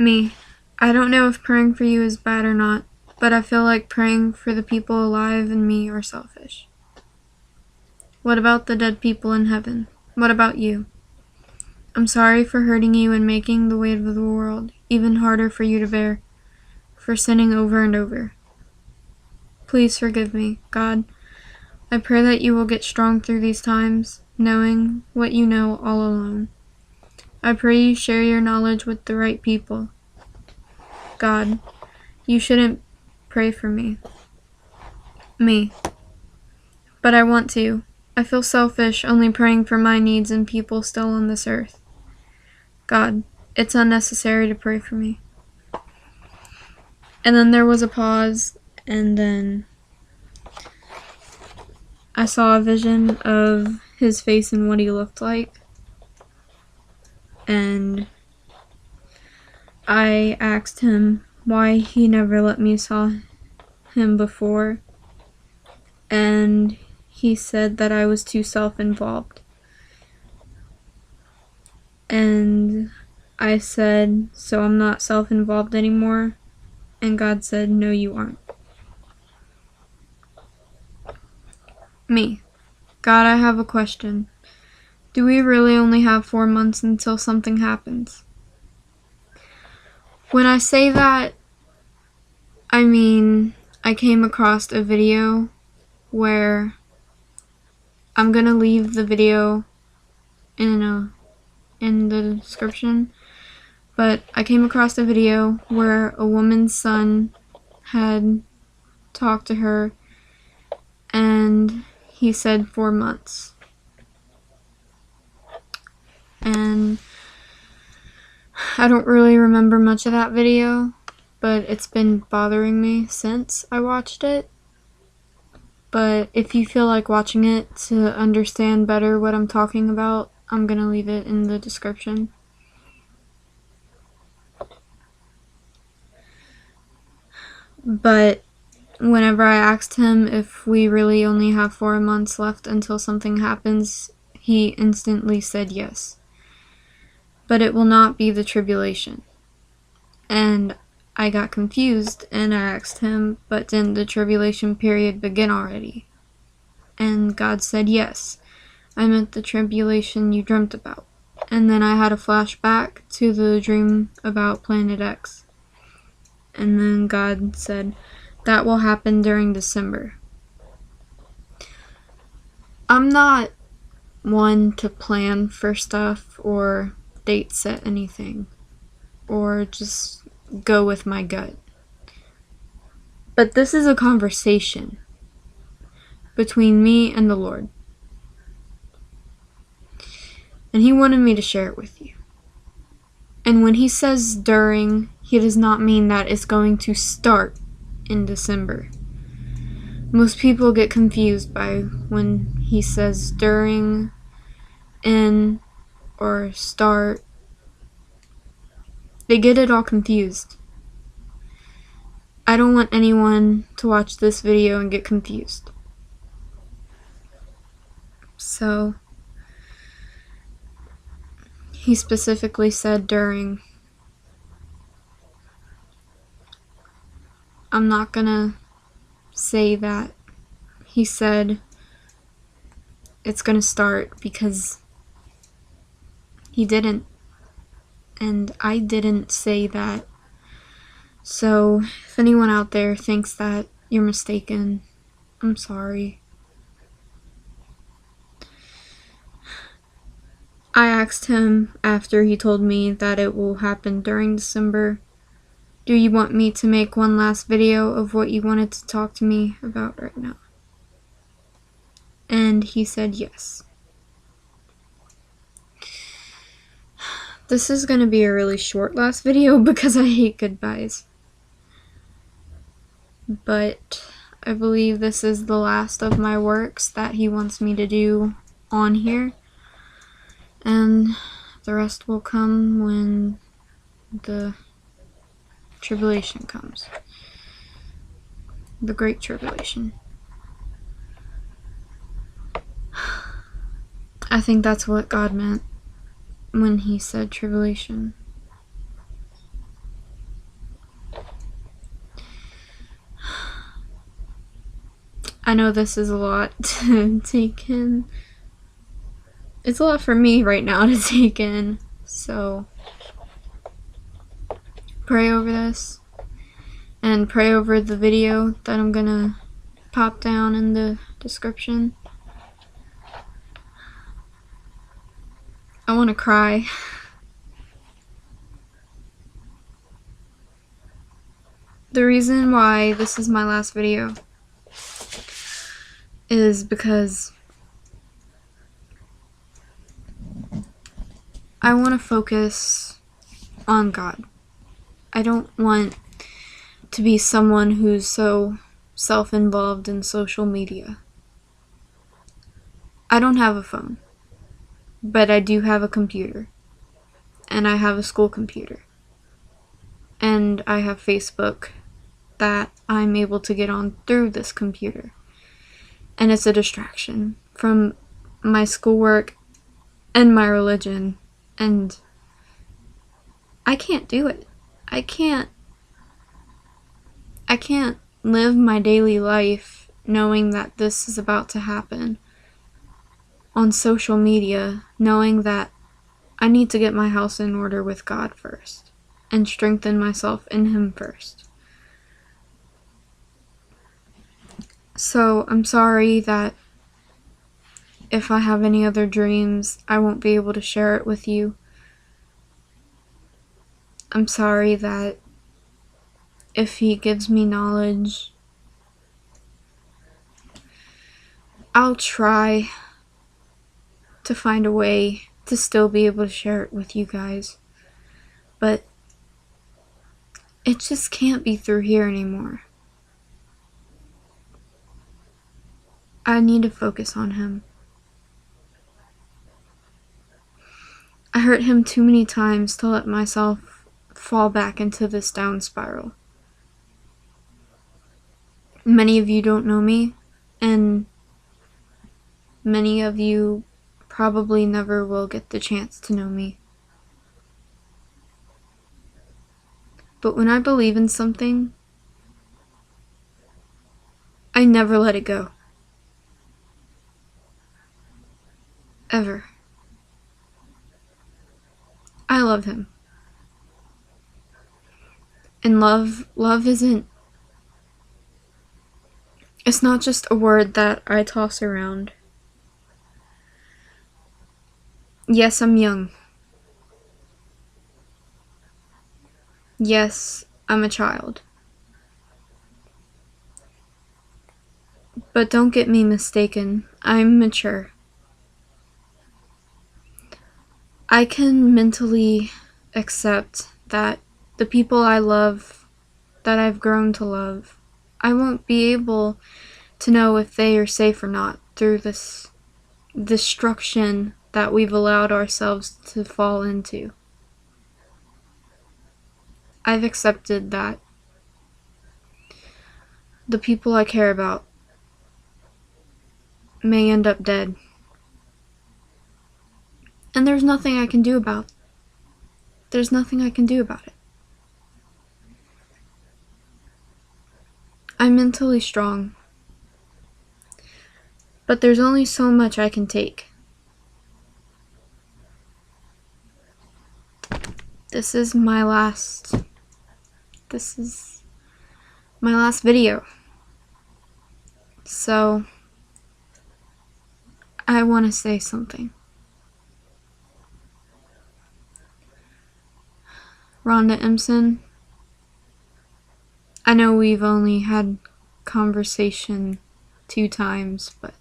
Me. I don't know if praying for you is bad or not, but I feel like praying for the people alive and me are selfish. What about the dead people in heaven? What about you? I'm sorry for hurting you and making the weight of the world even harder for you to bear, for sinning over and over. Please forgive me, God. I pray that you will get strong through these times, knowing what you know all alone. I pray you share your knowledge with the right people. God, you shouldn't pray for me. But I want to. I feel selfish only praying for my needs and people still on this earth. God, it's unnecessary to pray for me. And then there was a pause, and then I saw a vision of his face and what he looked like. And I asked him why he never let me saw him before. And he said that I was too self-involved. And I said, so I'm not self-involved anymore? And God said, no, you aren't. Me. God, I have a question. Do we really only have 4 months until something happens? When I say that, I mean, I came across a video where I'm gonna leave the video in the description, but I came across a video where a woman's son had talked to her and he said 4 months. And I don't really remember much of that video, but it's been bothering me since I watched it. But if you feel like watching it to understand better what I'm talking about, I'm gonna leave it in the description. But whenever I asked him if we really only have 4 months left until something happens, he instantly said yes. But it will not be the tribulation. And I got confused and I asked him, but didn't the tribulation period begin already? And God said yes. I meant the tribulation you dreamt about. And then I had a flashback to the dream about Planet X. And then God said, that will happen during December. I'm not one to plan for stuff or date set anything, or just go with my gut. But this is a conversation between me and the Lord. And he wanted me to share it with you. And when he says during, he does not mean that it's going to start in December. Most people get confused by when he says during, in, or start. They get it all confused. I don't want anyone to watch this video and get confused. So, he specifically said during. I'm not gonna say that he said it's gonna start, because he didn't. And I didn't say that. So, if anyone out there thinks that, you're mistaken. I'm sorry. I asked him after he told me that it will happen during December, do you want me to make one last video of what you wanted to talk to me about right now? And he said yes. This is going to be a really short last video because I hate goodbyes. But I believe this is the last of my works that he wants me to do on here. And the rest will come when the tribulation comes. The Great Tribulation. I think that's what God meant when he said tribulation. I know this is a lot to take in. It's a lot for me right now to take in, so pray over this and pray over the video that I'm gonna pop down in the description. I want to cry. The reason why this is my last video is because I want to focus on God. I don't want to be someone who's so self-involved in social media. I don't have a phone, but I do have a computer, and I have a school computer, and I have Facebook that I'm able to get on through this computer, and it's a distraction from my schoolwork and my religion, and I can't do it. I can't live my daily life knowing that this is about to happen on social media, knowing that I need to get my house in order with God first and strengthen myself in Him first. So I'm sorry that if I have any other dreams, I won't be able to share it with you. I'm sorry that if He gives me knowledge, I'll try to find a way to still be able to share it with you guys. But it just can't be through here anymore. I need to focus on Him. I hurt Him too many times to let myself fall back into this down spiral. Many of you don't know me, and many of you probably never will get the chance to know me. But when I believe in something, I never let it go. Ever. I love Him. And love isn't, it's not just a word that I toss around. Yes, I'm young. Yes, I'm a child. But don't get me mistaken, I'm mature. I can mentally accept that the people I love, that I've grown to love, I won't be able to know if they are safe or not through this destruction that we've allowed ourselves to fall into. I've accepted that the people I care about may end up dead. And there's nothing I can do about it. There's nothing I can do about it. I'm mentally strong, but there's only so much I can take. This is my last video. So I want to say something. Rhonda Empson, I know we've only had conversation 2 times, but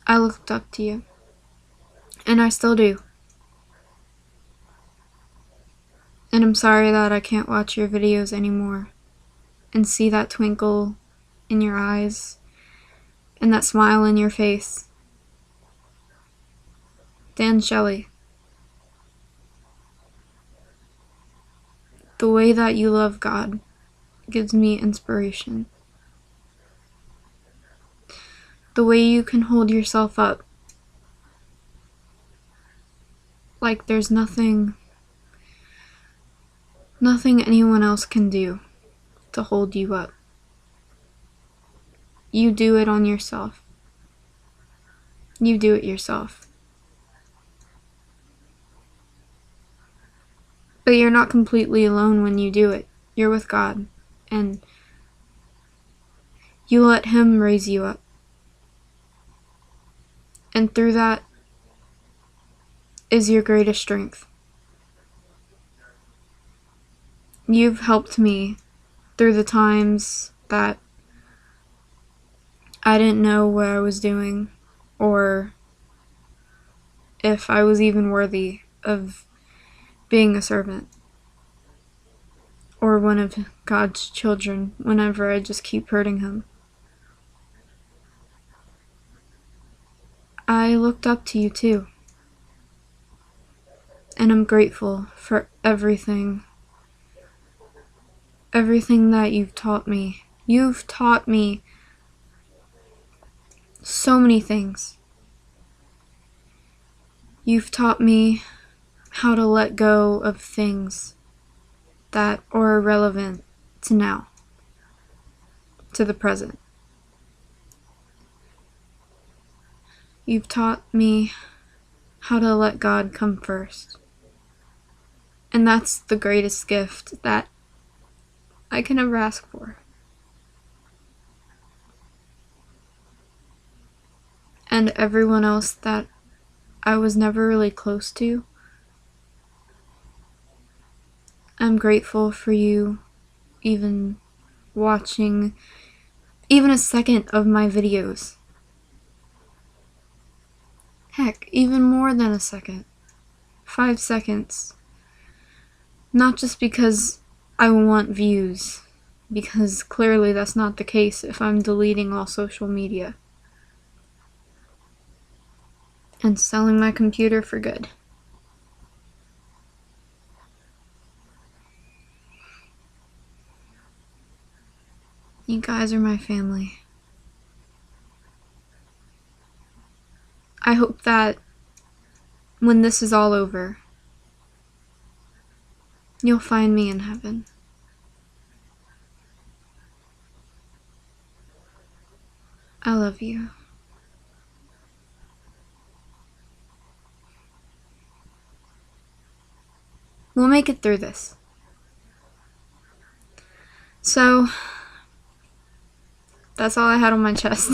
I looked up to you, and I still do. And I'm sorry that I can't watch your videos anymore and see that twinkle in your eyes and that smile in your face. Dan Shelley, the way that you love God gives me inspiration. The way you can hold yourself up like there's nothing anyone else can do to hold you up. you do it on yourself. You do it yourself. But you're not completely alone when you do it. You're with God, and you let Him raise you up. And through that is your greatest strength. You've helped me through the times that I didn't know what I was doing, or if I was even worthy of being a servant, or one of God's children, whenever I just keep hurting Him. I looked up to you too, and I'm grateful for everything that you've taught me. You've taught me so many things. You've taught me how to let go of things that are irrelevant to now, to the present. You've taught me how to let God come first. And that's the greatest gift that I can ever ask for. And everyone else that I was never really close to, I'm grateful for you even watching even a second of my videos. Heck, even more than a second. 5 seconds. Not just because I want views, because clearly that's not the case if I'm deleting all social media and selling my computer for good. You guys are my family. I hope that when this is all over, you'll find me in heaven. I love you. We'll make it through this. So, that's all I had on my chest.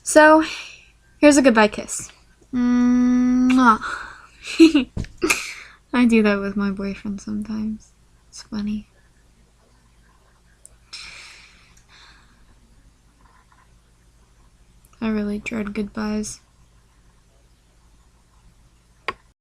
So, here's a goodbye kiss. Mwah. I do that with my boyfriend sometimes. It's funny. I really dread goodbyes.